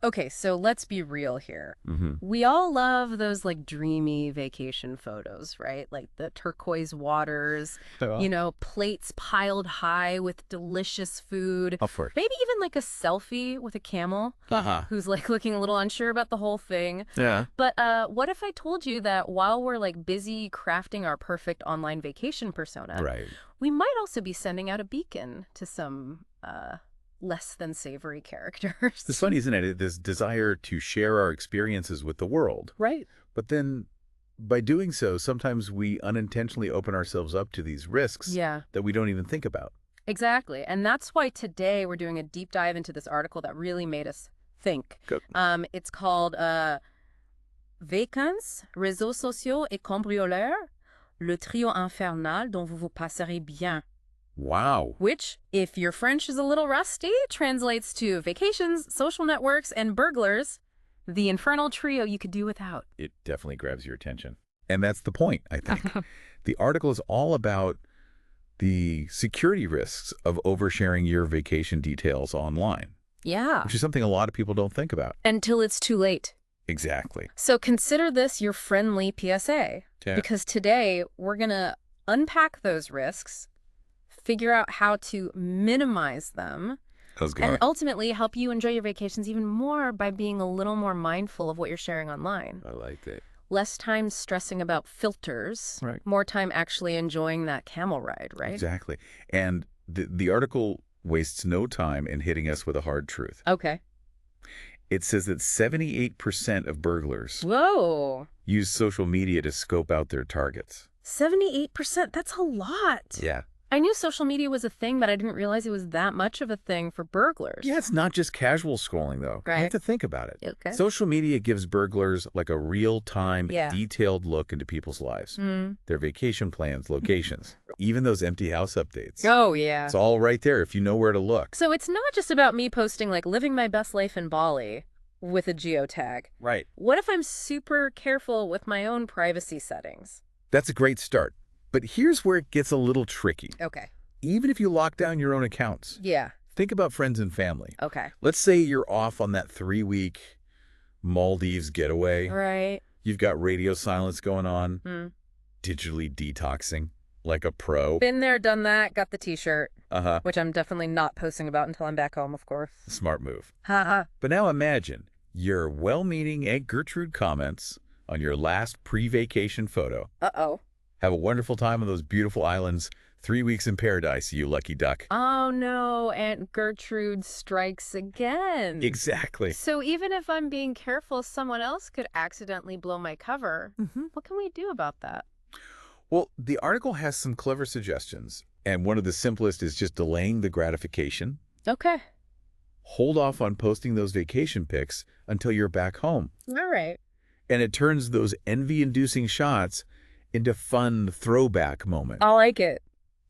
Okay, so let's be real here. Hmm. We all love those like dreamy vacation photos, right? Like the turquoise waters, So, plates piled high with delicious food, of course. maybe even like a selfie with a camel Uh-huh. who's like looking a little unsure about the whole thing. Yeah. But what if I told you that while we're like busy crafting our perfect online vacation persona, Right. we might also be sending out a beacon to some less than savory It's characters. funny, isn't it? This desire to share our experiences with the world. Right. But then by doing so, sometimes we unintentionally open ourselves up to these risks Yeah, that we don't even think about. exactly. And that's why today we're doing a deep dive into this article that really made us think. Go. It's called Vacances, réseaux sociaux et cambrioleurs, le trio infernal dont vous vous passerez bien. Wow. Which, if your French is a little rusty, translates to vacations, social networks, and burglars, the infernal trio you could do without. It definitely grabs your attention. And that's the point, I think. The article is all about the security risks of oversharing your vacation details online, Yeah. which is something a lot of people don't think about. Until it's too late. Exactly. So consider this your friendly PSA. Yeah. Because today we're going to unpack those risks, figure out how to minimize them, How's it and going? ultimately help you enjoy your vacations even more by being a little more mindful of what you're sharing online. I like that. Less time stressing about filters, Right. more time actually enjoying that camel ride, right? Exactly. And the article wastes no time in hitting us with a hard truth. Okay. It says that 78% of burglars Whoa. use social media to scope out their targets. 78%, that's a lot. Yeah. I knew social media was a thing, but I didn't realize it was that much of a thing for burglars. Yeah, it's not just casual scrolling, though. You Right. have to think about it. Okay. Social media gives burglars like a real-time, Yeah. detailed look into people's lives. Mm. Their vacation plans, locations, even those empty house updates. Oh, yeah. It's all right there if you know where to look. So it's not just about me posting like living my best life in Bali with a geotag. Right. What if I'm super careful with my own privacy settings? That's a great start. But here's where it gets a little tricky. Okay. Even if you lock down your own accounts, Yeah. think about friends and family. Okay. Let's say you're off on that 3-week Maldives getaway. Right. You've got radio silence going on, Mm. digitally detoxing like a pro. Been there, done that, got the t-shirt, Uh-huh. which I'm definitely not posting about until I'm back home, of course. Smart move. Haha. But now imagine your well-meaning Aunt Gertrude comments on your last pre-vacation photo. Uh-oh. Have a wonderful time on those beautiful islands. 3 weeks in paradise, you lucky duck. Oh no, Aunt Gertrude strikes again. Exactly. So even if I'm being careful, someone else could accidentally blow my cover. What can we do about that? Well, the article has some clever suggestions, and one of the simplest is just delaying the gratification. Okay. Hold off on posting those vacation pics until you're back home. All right. And it turns those envy-inducing shots into fun throwback moments I like it.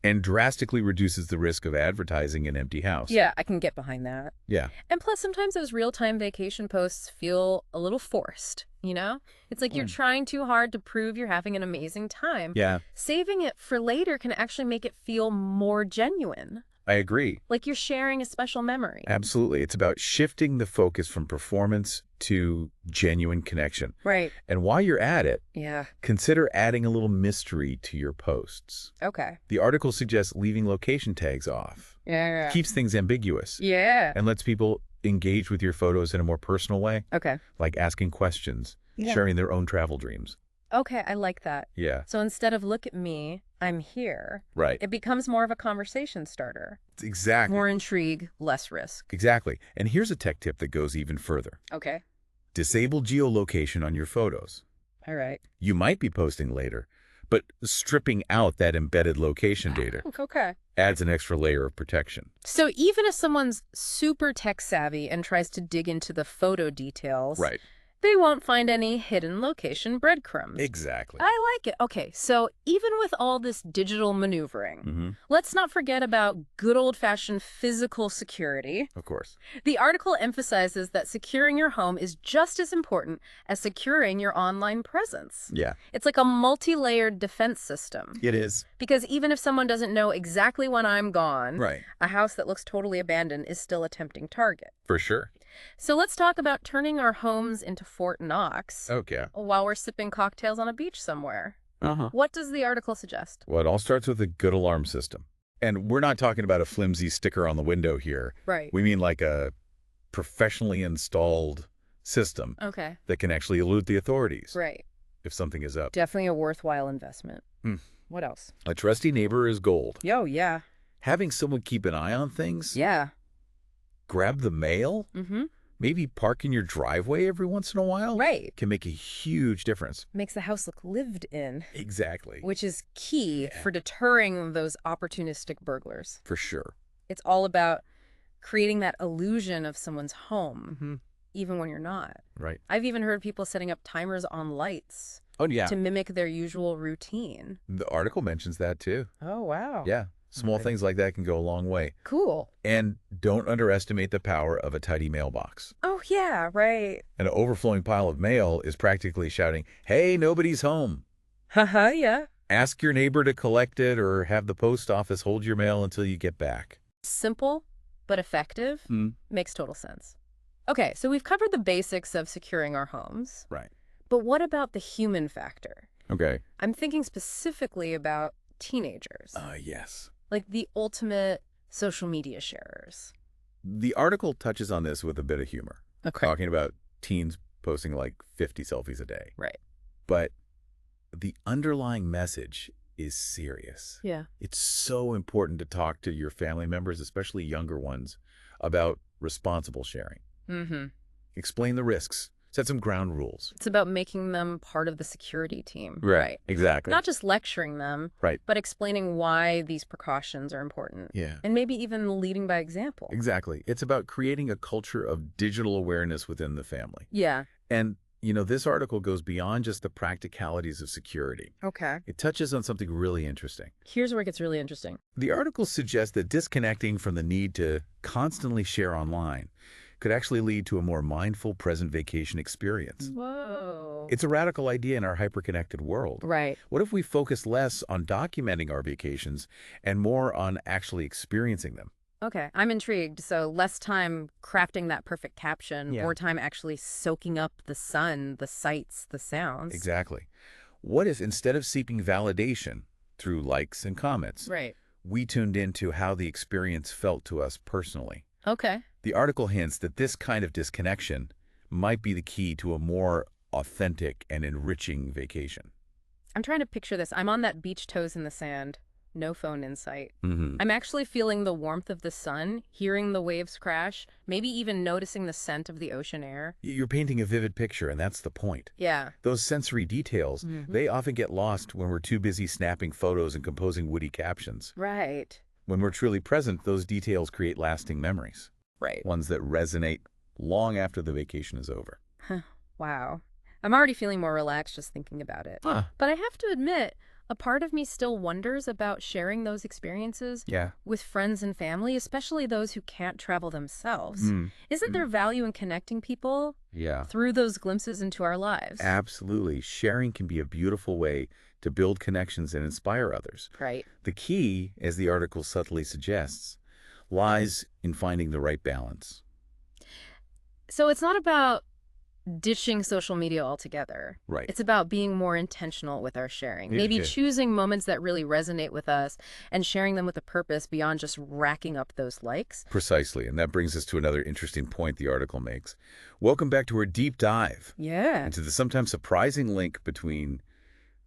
and drastically reduces the risk of advertising an empty house. Yeah, I can get behind that. Yeah. And plus, sometimes those real-time vacation posts feel a little forced, you know? It's like you're trying too hard to prove you're having an amazing time. Yeah, Saving it for later can actually make it feel more genuine, I agree. like you're sharing a special memory. Absolutely. It's about shifting the focus from performance to genuine connection. Right. And while you're at it, Yeah. consider adding a little mystery to your posts. Okay. The article suggests leaving location tags off. Yeah. Keeps things ambiguous Yeah. and lets people engage with your photos in a more personal way, Okay. like asking questions, Yeah. sharing their own travel dreams. Okay, I like that. Yeah, So instead of look at me, I'm here, right. it becomes more of a conversation starter. Exactly. More intrigue, less risk. Exactly. And here's a tech tip that goes even further. Okay. Disable geolocation on your photos. All right. You might be posting later, but stripping out that embedded location data Okay. adds an extra layer of protection. So even if someone's super tech savvy and tries to dig into the photo details, Right. they won't find any hidden location breadcrumbs. Exactly. I like it. Okay, so even with all this digital maneuvering, let's not forget about good old-fashioned physical security. Of course. The article emphasizes that securing your home is just as important as securing your online presence. Yeah, It's like a multi-layered defense system. it is. Because even if someone doesn't know exactly when I'm gone, Right. a house that looks totally abandoned is still a tempting target. For sure. So let's talk about turning our homes into Fort Knox Okay. while we're sipping cocktails on a beach somewhere. Uh-huh. What does the article suggest? Well, it all starts with a good alarm system. And we're not talking about a flimsy sticker on the window here. Right. We mean like a professionally installed system Okay. that can actually alert the authorities Right. if something is up. Definitely a worthwhile investment. Hmm. What else? A trusty neighbor is gold. Yo, yeah. Having someone keep an eye on things, Yeah. grab the mail, Mm-hmm. maybe park in your driveway every once in a while, Right. can make a huge difference. Makes the house look lived in, Exactly. which is key Yeah. for deterring those opportunistic burglars. For sure. It's all about creating that illusion of someone's home, Mm-hmm. even when you're not. Right. I've even heard people setting up timers on lights Oh, yeah. to mimic their usual routine. The article mentions that too. Oh, wow. Yeah. Small Okay. things like that can go a long way. Cool. And don't underestimate the power of a tidy mailbox. Oh, yeah, right. An overflowing pile of mail is practically shouting, "Hey, nobody's home." Haha, yeah. Ask your neighbor to collect it or have the post office hold your mail until you get back. Simple, but effective. Hmm. Makes total sense. Okay, so we've covered the basics of securing our homes. Right. But what about the human factor? Okay. I'm thinking specifically about teenagers, Yes. like the ultimate social media sharers. The article touches on this with a bit of humor, Okay. talking about teens posting like 50 selfies a day. Right. But the underlying message is serious. Yeah. It's so important to talk to your family members, especially younger ones, about responsible sharing. Mm-hmm. Explain the risks. Set some ground rules. It's about making them part of the security team. Exactly. Not just lecturing them, Right. but explaining why these precautions are important. Yeah. And maybe even leading by example. Exactly. It's about creating a culture of digital awareness within the family. Yeah. And, this article goes beyond just the practicalities of security. Okay. It touches on something really interesting. Here's where it gets really interesting. The article suggests that disconnecting from the need to constantly share online could actually lead to a more mindful, present vacation experience. Whoa. It's a radical idea in our hyper-connected world. Right. What if we focus less on documenting our vacations and more on actually experiencing them? Okay, I'm intrigued. So less time crafting that perfect caption, Yeah. more time actually soaking up the sun, the sights, the sounds. Exactly. What if instead of seeking validation through likes and comments, Right. we tuned into how the experience felt to us personally? Okay. The article hints that this kind of disconnection might be the key to a more authentic and enriching vacation. I'm trying to picture this. I'm on that beach, toes in the sand, no phone in sight. Mm-hmm. I'm actually feeling the warmth of the sun, hearing the waves crash, maybe even noticing the scent of the ocean air. You're painting a vivid picture, and that's the point. Yeah. Those sensory details, they often get lost when we're too busy snapping photos and composing witty captions. Right. When we're truly present, those details create lasting memories, Right. ones that resonate long after the vacation is over. Wow. I'm already feeling more relaxed just thinking about it. Huh. But I have to admit, a part of me still wonders about sharing those experiences Yeah. with friends and family, especially those who can't travel themselves. Isn't there value in connecting people Yeah. through those glimpses into our lives? Absolutely. Sharing can be a beautiful way to build connections and inspire others. Right. The key, as the article subtly suggests, lies in finding the right balance. So it's not about ditching social media altogether. Right. It's about being more intentional with our sharing. Yeah, Maybe yeah. choosing moments that really resonate with us and sharing them with a purpose beyond just racking up those likes. Precisely. And that brings us to another interesting point the article makes. Welcome back to our deep dive Yeah. into the sometimes surprising link between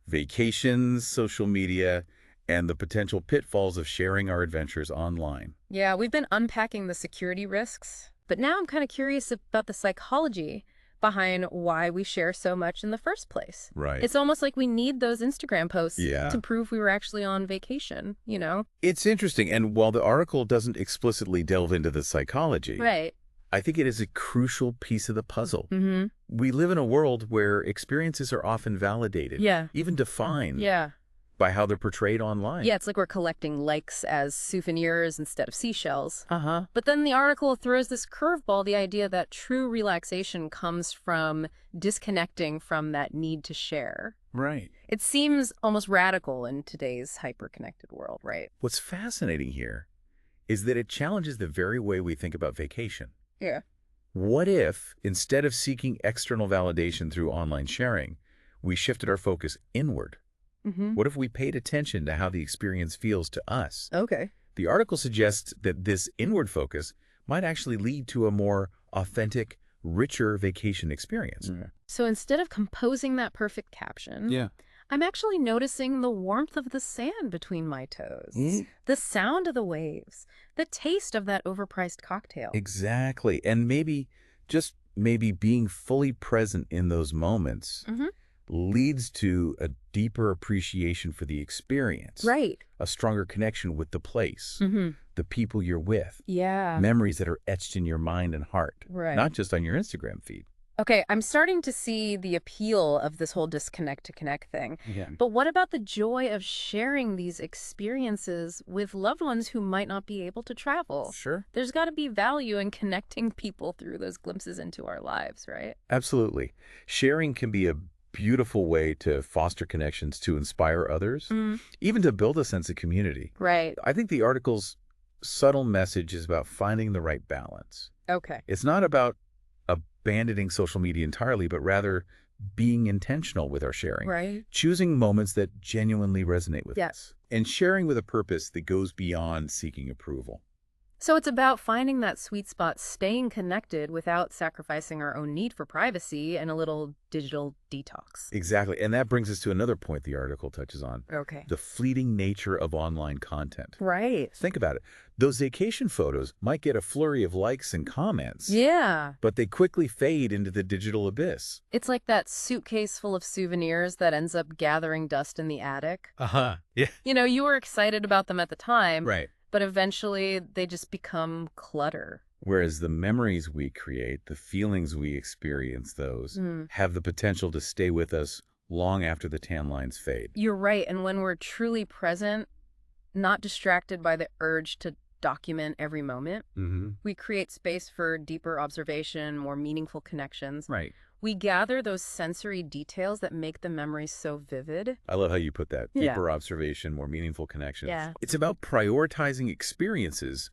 vacations, social media, and the potential pitfalls of sharing our adventures online. Yeah, we've been unpacking the security risks, but now I'm kind of curious about the psychology behind why we share so much in the first place. Right. It's almost like we need those Instagram posts Yeah. to prove we were actually on vacation, you know? It's interesting. And while the article doesn't explicitly delve into the psychology, Right. I think it is a crucial piece of the puzzle. Mm-hmm. We live in a world where experiences are often validated, Yeah. even defined Yeah. by how they're portrayed online. Yeah, it's like we're collecting likes as souvenirs instead of seashells. Uh-huh. But then the article throws this curveball, the idea that true relaxation comes from disconnecting from that need to share. Right. It seems almost radical in today's hyper-connected world, right? What's fascinating here is that it challenges the very way we think about vacation. Yeah. What if, instead of seeking external validation through online sharing, we shifted our focus inward? Mm-hmm. What if we paid attention to how the experience feels to us? Okay. The article suggests that this inward focus might actually lead to a more authentic, richer vacation experience. So instead of composing that perfect caption, Yeah. I'm actually noticing the warmth of the sand between my toes, the sound of the waves, the taste of that overpriced cocktail. Exactly. And just maybe being fully present in those moments Mm-hmm. leads to a deeper appreciation for the experience, Right. a stronger connection with the place, Mm-hmm. the people you're with, Yeah. memories that are etched in your mind and heart, Right. not just on your Instagram feed. Okay, I'm starting to see the appeal of this whole disconnect to connect thing. Yeah. But what about the joy of sharing these experiences with loved ones who might not be able to travel? Sure. There's got to be value in connecting people through those glimpses into our lives, right? Absolutely. Sharing can be a beautiful way to foster connections, to inspire others, even to build a sense of community. Right. I think the article's subtle message is about finding the right balance. Okay. It's not about abandoning social media entirely, but rather being intentional with our sharing. Right. Choosing moments that genuinely resonate with Yeah. us. And sharing with a purpose that goes beyond seeking approval. So it's about finding that sweet spot, staying connected without sacrificing our own need for privacy and a little digital detox. Exactly. And that brings us to another point the article touches on. Okay. The fleeting nature of online content. Right. Think about it. Those vacation photos might get a flurry of likes and comments. Yeah. But they quickly fade into the digital abyss. It's like that suitcase full of souvenirs that ends up gathering dust in the attic. Yeah. You know, you were excited about them at the time, Right. but eventually they just become clutter. Whereas the memories we create, the feelings we experience, those have the potential to stay with us long after the tan lines fade. You're right. And when we're truly present, not distracted by the urge to document every moment, we create space for deeper observation, more meaningful connections. Right. We gather those sensory details that make the memories so vivid. I love how you put that. Yeah. Deeper observation, more meaningful connections. Yeah. It's about prioritizing experiences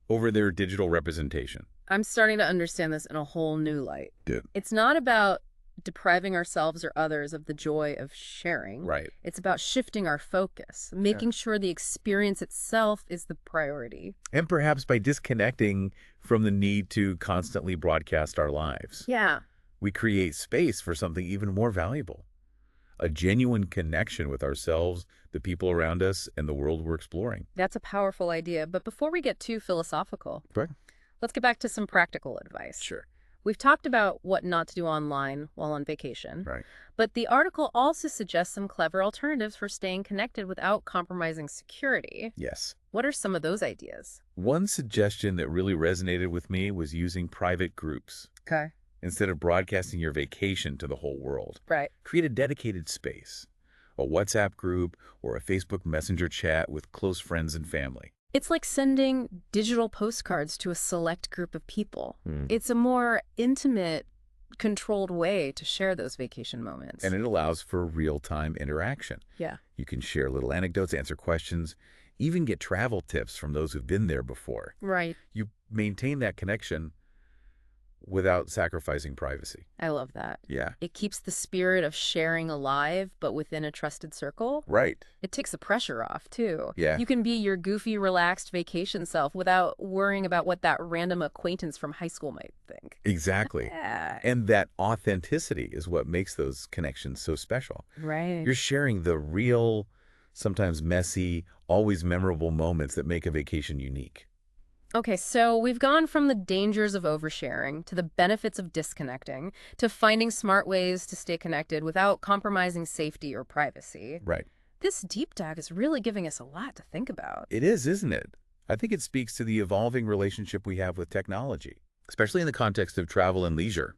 over their digital representation. I'm starting to understand this in a whole new light. Good. It's not about depriving ourselves or others of the joy of sharing. Right. It's about shifting our focus, making sure the experience itself is the priority. And perhaps by disconnecting from the need to constantly broadcast our lives, Yeah. we create space for something even more valuable. A genuine connection with ourselves, the people around us, and the world we're exploring. That's a powerful idea. But before we get too philosophical, Right. let's get back to some practical advice. Sure. We've talked about what not to do online while on vacation. Right. But the article also suggests some clever alternatives for staying connected without compromising security. Yes. What are some of those ideas? One suggestion that really resonated with me was using private groups. Okay. Instead of broadcasting your vacation to the whole world, Right. create a dedicated space, a WhatsApp group or a Facebook Messenger chat with close friends and family. It's like sending digital postcards to a select group of people. It's a more intimate, controlled way to share those vacation moments. And it allows for real-time interaction. Yeah. You can share little anecdotes, answer questions, even get travel tips from those who've been there before. Right. You maintain that connection without sacrificing privacy. I love that. Yeah. It keeps the spirit of sharing alive, but within a trusted circle. Right. It takes the pressure off, too. Yeah. You can be your goofy, relaxed vacation self without worrying about what that random acquaintance from high school might think. Exactly. Yeah. And that authenticity is what makes those connections so special. Right. You're sharing the real, sometimes messy, always memorable moments that make a vacation unique. Okay, so we've gone from the dangers of oversharing to the benefits of disconnecting to finding smart ways to stay connected without compromising safety or privacy. Right. This deep dive is really giving us a lot to think about. It is, isn't it? I think it speaks to the evolving relationship we have with technology, especially in the context of travel and leisure.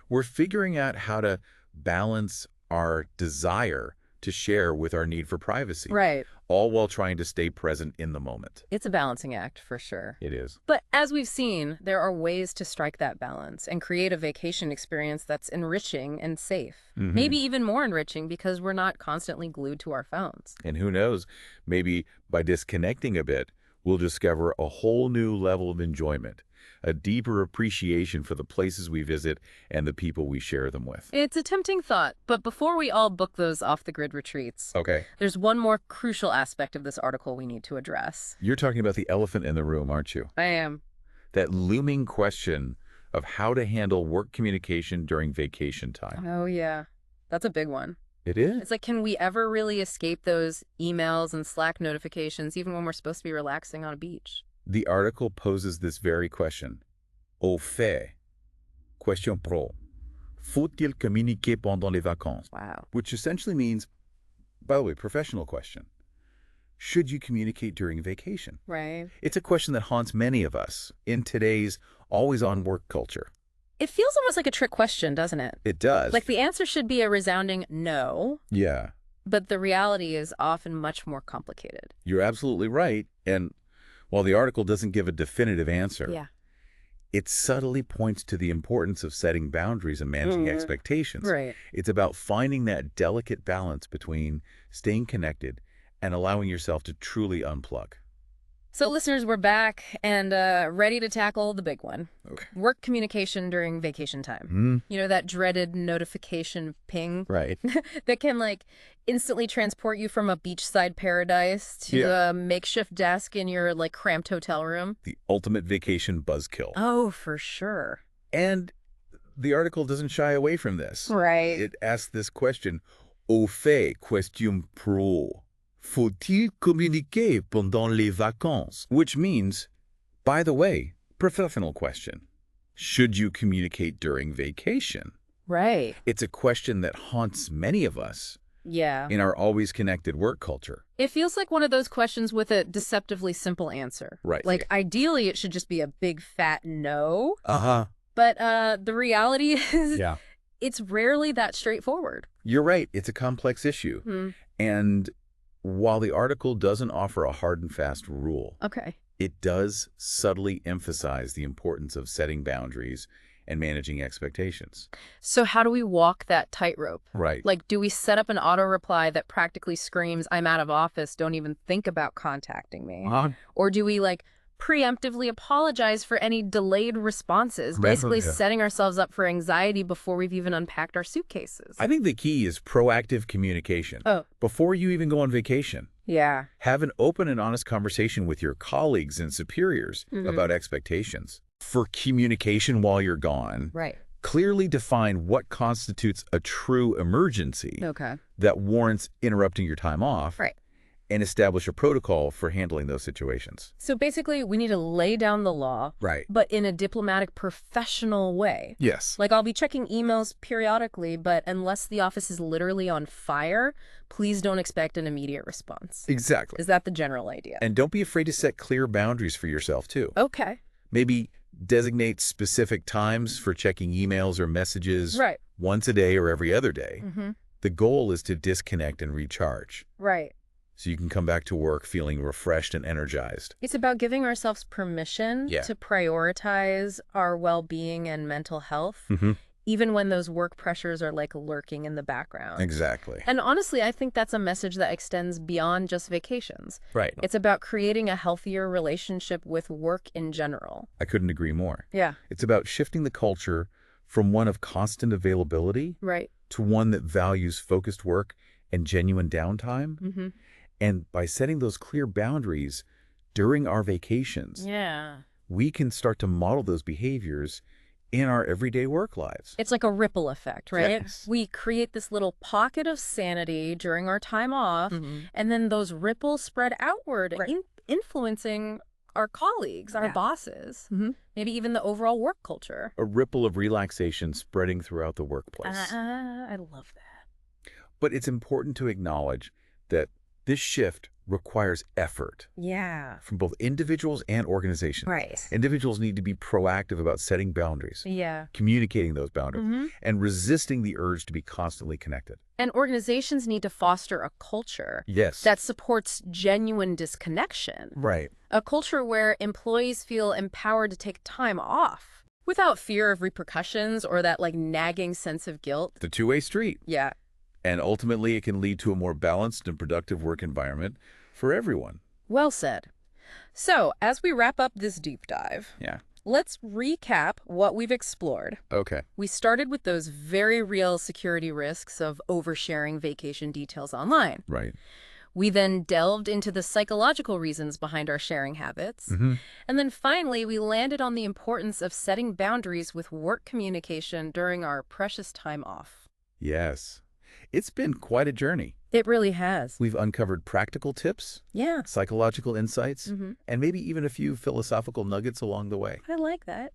We're figuring out how to balance our desire to share with our need for privacy. Right. All while trying to stay present in the moment. It's a balancing act, for sure. It is. But as we've seen, there are ways to strike that balance and create a vacation experience that's enriching and safe. Maybe even more enriching because we're not constantly glued to our phones. And who knows, maybe by disconnecting a bit, we'll discover a whole new level of enjoyment, a deeper appreciation for the places we visit and the people we share them with. It's a tempting thought, but before we all book those off-the-grid retreats, Okay. there's one more crucial aspect of this article we need to address. You're talking about the elephant in the room, aren't you? I am. That looming question of how to handle work communication during vacation time. Oh, yeah. That's a big one. It is? It's like, can we ever really escape those emails and Slack notifications, even when we're supposed to be relaxing on a beach? The article poses this very question. Au fait, question pro, faut-il communiquer pendant les vacances? Wow. Which essentially means, by the way, professional question. Should you communicate during vacation? Right. It's a question that haunts many of us in today's always-on work culture. It feels almost like a trick question, doesn't it? It does. Like the answer should be a resounding no, Yeah, but the reality is often much more complicated. you're absolutely right. And while the article doesn't give a definitive answer, Yeah. it subtly points to the importance of setting boundaries and managing expectations. Right. It's about finding that delicate balance between staying connected and allowing yourself to truly unplug. So listeners, we're back and ready to tackle the big one. Okay. Work communication during vacation time. You know, that dreaded notification ping Right. that can like instantly transport you from a beachside paradise to a makeshift desk in your like cramped hotel room. The ultimate vacation buzzkill. Oh, for sure. And the article doesn't shy away from this. Right. It asks this question, au fait, question pro. Faut-il communiquer pendant les vacances? Which means, by the way, professional question. Should you communicate during vacation? Right. It's a question that haunts many of us Yeah. in our always connected work culture. It feels like one of those questions with a deceptively simple answer. Right. Like ideally it should just be a big fat no, Uh-huh. but the reality is Yeah. it's rarely that straightforward. You're right. It's a complex issue. And while the article doesn't offer a hard and fast rule, Okay. it does subtly emphasize the importance of setting boundaries and managing expectations. So how do we walk that tightrope? Right. Like, do we set up an auto reply that practically screams, I'm out of office, don't even think about contacting me? Or do we like preemptively apologize for any delayed responses, basically setting ourselves up for anxiety before we've even unpacked our suitcases? I think the key is proactive communication. Oh. Before you even go on vacation, Yeah. have an open and honest conversation with your colleagues and superiors about expectations. For communication while you're gone, Right. clearly define what constitutes a true emergency Okay. that warrants interrupting your time off. Right. And establish a protocol for handling those situations. So basically, we need to lay down the law, Right. but in a diplomatic, professional way. Yes. Like, I'll be checking emails periodically, but unless the office is literally on fire, please don't expect an immediate response. Exactly. Is that the general idea? And don't be afraid to set clear boundaries for yourself, too. Okay. Maybe designate specific times for checking emails or messages Right. once a day or every other day. The goal is to disconnect and recharge, Right. so you can come back to work feeling refreshed and energized. It's about giving ourselves permission Yeah. to prioritize our well-being and mental health, even when those work pressures are like lurking in the background. Exactly. And honestly, I think that's a message that extends beyond just vacations. Right. It's about creating a healthier relationship with work in general. I couldn't agree more. Yeah. It's about shifting the culture from one of constant availability Right. to one that values focused work and genuine downtime. And by setting those clear boundaries during our vacations, Yeah. we can start to model those behaviors in our everyday work lives. It's like a ripple effect, right? Yes. We create this little pocket of sanity during our time off, and then those ripples spread outward, influencing our colleagues, our bosses, maybe even the overall work culture. A ripple of relaxation spreading throughout the workplace. I love that. But it's important to acknowledge that this shift requires effort Yeah. from both individuals and organizations. Right. Individuals need to be proactive about setting boundaries, Yeah. communicating those boundaries, and resisting the urge to be constantly connected. And organizations need to foster a culture Yes. that supports genuine disconnection. Right. A culture where employees feel empowered to take time off without fear of repercussions or that like nagging sense of guilt. The two-way street. Yeah. And ultimately, it can lead to a more balanced and productive work environment for everyone. Well said. So, as we wrap up this deep dive, Yeah. Let's recap what we've explored. Okay. We started with those very real security risks of oversharing vacation details online. Right. We then delved into the psychological reasons behind our sharing habits. And then finally, we landed on the importance of setting boundaries with work communication during our precious time off. Yes. It's been quite a journey. It really has. We've uncovered practical tips, Yeah. psychological insights, and maybe even a few philosophical nuggets along the way. I like that.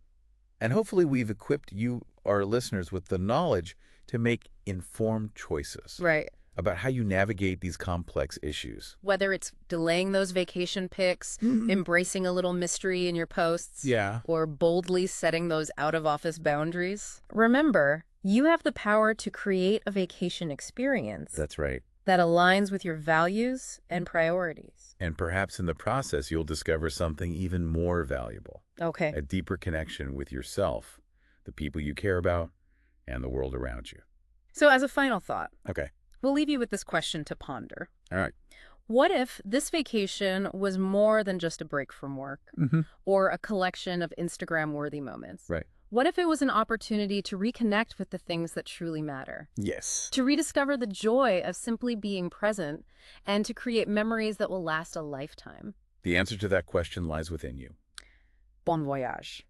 And hopefully we've equipped you, our listeners, with the knowledge to make informed choices. Right. About how you navigate these complex issues. Whether it's delaying those vacation pics, embracing a little mystery in your posts, or boldly setting those out-of-office boundaries. Remember, you have the power to create a vacation experience. That's right. That aligns with your values and priorities. And perhaps in the process, you'll discover something even more valuable. Okay. A deeper connection with yourself, the people you care about, and the world around you. So as a final thought. Okay. We'll leave you with this question to ponder. All right. What if this vacation was more than just a break from work or a collection of Instagram-worthy moments? Right. What if it was an opportunity to reconnect with the things that truly matter? Yes. To rediscover the joy of simply being present and to create memories that will last a lifetime? The answer to that question lies within you. Bon voyage.